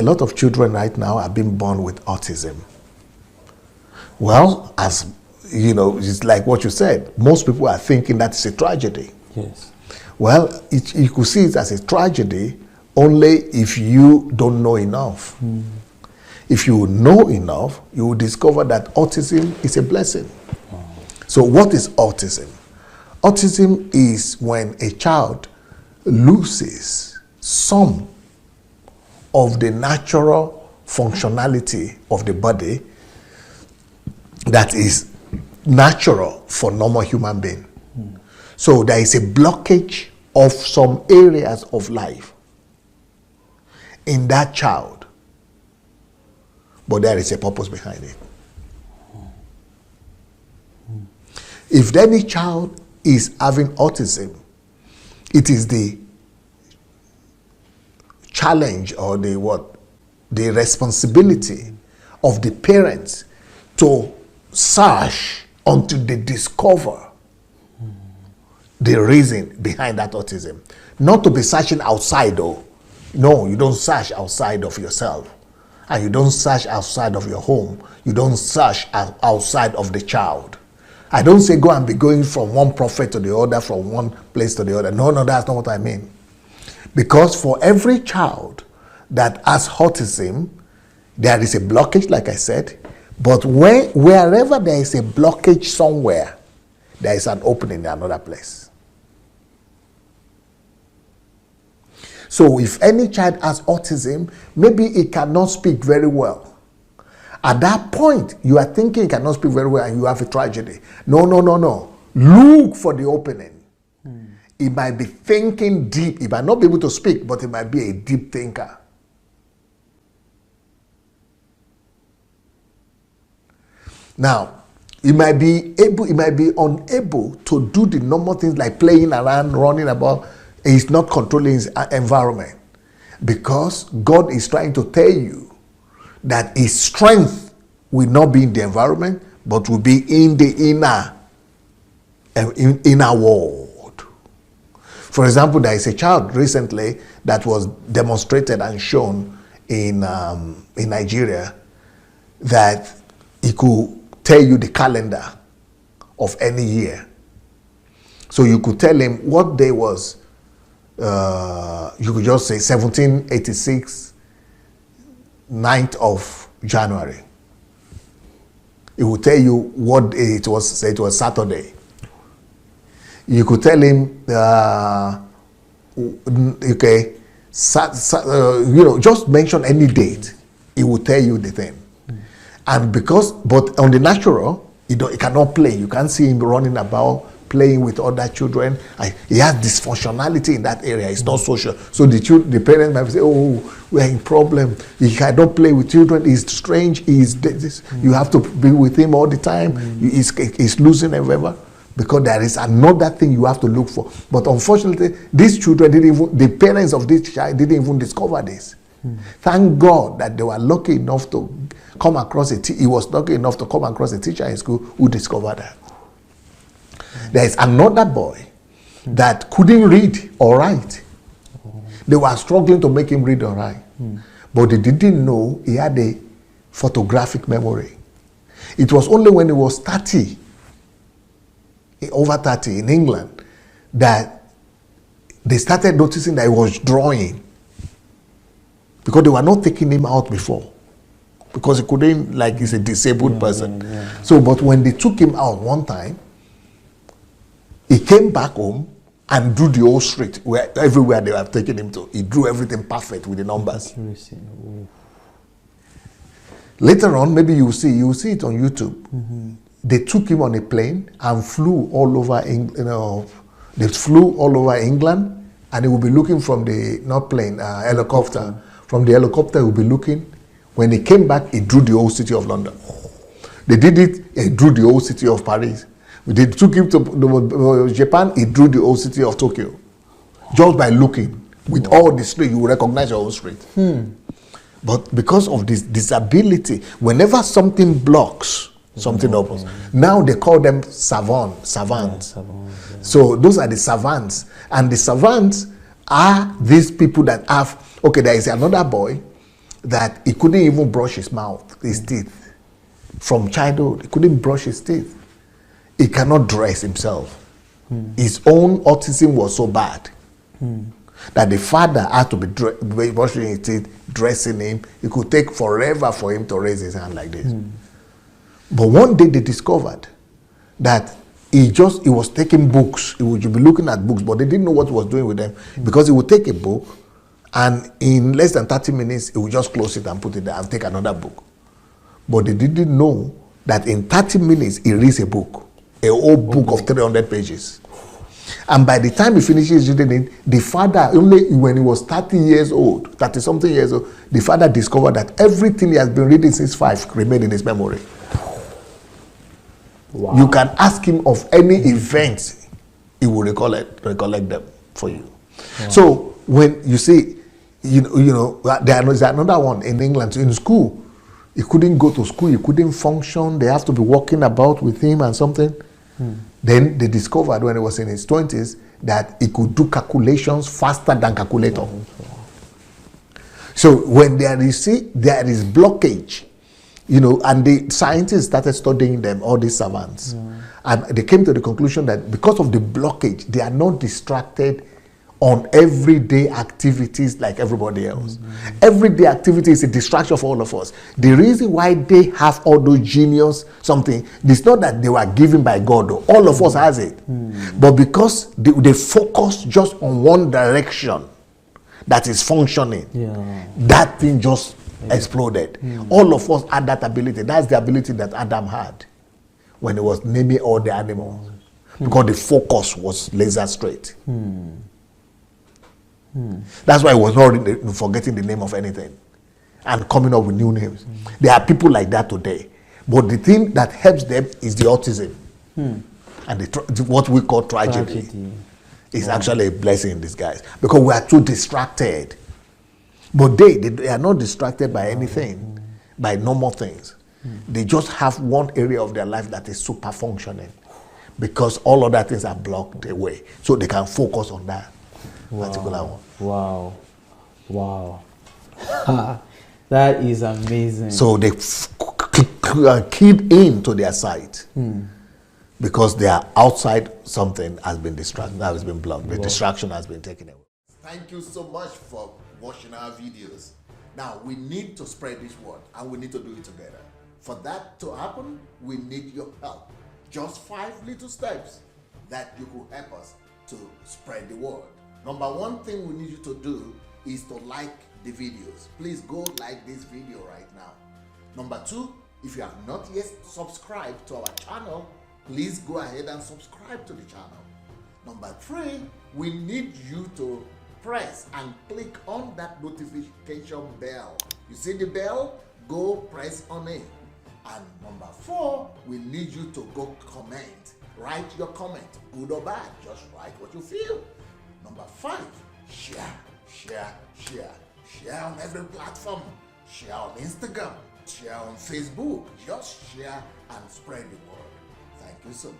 a lot of children right now are being born with autism. Well, as you know, it's like what you said. Most people are thinking that's a tragedy. Yes. Well, you could see it as a tragedy only if you don't know enough. If you know enough, you will discover that autism is a blessing. So what is autism? Autism is when a child loses some of the natural functionality of the body that is natural for normal human being. So there is a blockage of some areas of life in that child, but there is a purpose behind it. If any child is having autism, it is the challenge or the responsibility of the parents to search until they discover the reason behind that autism. Not to be searching outside though. No, you don't search outside of yourself. And you don't search outside of your home. You don't search outside of the child. I don't say go and be going from one prophet to the other, from one place to the other. No, that's not what I mean. Because for every child that has autism, there is a blockage, like I said. But wherever there is a blockage somewhere, there is an opening in another place. So if any child has autism, maybe he cannot speak very well. At that point, you are thinking he cannot speak very well and you have a tragedy. No. Look for the opening. He might be thinking deep. He might not be able to speak, but he might be a deep thinker. Now, he might be unable to do the normal things like playing around, running about. He's not controlling his environment, because God is trying to tell you that his strength will not be in the environment, but will be in the inner world. For example, there is a child recently that was demonstrated and shown in Nigeria that he could tell you the calendar of any year. So you could tell him what day was, you could just say 1786, 9th of January. It will tell you what day it was. Say it was Saturday. You could tell him, okay, just mention any date. It will tell you the thing. And but on the natural, he cannot play. You can't see him running about, playing with other children. He has dysfunctionality in that area. It's not social. So the parents might say, oh, we're in problem. He cannot play with children. He's strange. You have to be with him all the time. He's losing everywhere. Because there is another thing you have to look for. But unfortunately, these children the parents of this child didn't even discover this. Thank God that they were lucky enough to come across he was lucky enough to come across a teacher in school who discovered that. There is another boy that couldn't read or write. They were struggling to make him read or write. But they didn't know he had a photographic memory. It was only when he was 30, over 30 in England, that they started noticing that he was drawing. Because they were not taking him out before. Because he couldn't, like he's a disabled person. So, but when they took him out one time, he came back home and drew the whole street, everywhere they were taking him to. He drew everything perfect with the numbers. Later on, maybe you'll see it on YouTube. They took him on a plane and flew all over England. They flew all over England, and he will be looking from the helicopter. From the helicopter, he will be looking. When he came back, he drew the whole city of London. They did it. He drew the whole city of Paris. They took him to Japan. He drew the whole city of Tokyo, just by looking. With all the street, you will recognize your own street. But because of this disability, whenever something blocks, something opens. Now they call them savants. So those are the savants. And the savants are these people that have, okay, there is another boy that he couldn't even brush his mouth, his teeth. From childhood, he couldn't brush his teeth. He cannot dress himself. His own autism was so bad that the father had to be brushing his teeth, dressing him. It could take forever for him to raise his hand like this. But one day they discovered that he was taking books. He would be looking at books, but they didn't know what he was doing with them, because he would take a book and in less than 30 minutes, he would just close it and put it there and take another book. But they didn't know that in 30 minutes, he reads a book, a whole book of 300 pages. And by the time he finishes reading it, the father, only when he was 30 years old, 30-something years old, the father discovered that everything he has been reading since 5 remained in his memory. Wow. You can ask him of any events, he will recollect them for you. Wow. So when you see, there is another one in England. In school, he couldn't go to school, he couldn't function. They have to be walking about with him and something. Then they discovered when he was in his 20s that he could do calculations faster than calculator. So when there is blockage, and the scientists started studying them, all these savants, and they came to the conclusion that because of the blockage, they are not distracted on everyday activities like everybody else. Everyday activity is a distraction for all of us. The reason why they have all those genius something, it's not that they were given by God, though. All of us has it. But because they focus just on one direction that is functioning, that thing just exploded. All of us had that ability. That's the ability that Adam had when he was naming all the animals, because the focus was laser straight. That's why he was not forgetting the name of anything and coming up with new names. There are people like that today, but the thing that helps them is the autism and what we call tragedy. Is actually a blessing in disguise, because we are too distracted. But they are not distracted by anything, by normal things. They just have one area of their life that is super functioning, because all other things are blocked away. So they can focus on that particular one. Wow. That is amazing. So they keyed into their sight because they are outside, something has been distracted, has been blocked. The distraction has been taken away. Thank you so much for watching our videos. Now we need to spread this word, and we need to do it together. For that to happen, we need your help. Just 5 little steps that you could help us to spread the word. Number one thing we need you to do is to like the videos. Please go like this video right now. Number 2, if you have not yet subscribed to our channel, please go ahead and subscribe to the channel. Number 3, we need you to press and click on that notification bell. You see the bell? Go press on it. And number 4, we need you to go comment. Write your comment, good or bad. Just write what you feel. Number 5, share on every platform. Share on Instagram, share on Facebook. Just share and spread the word. Thank you so much.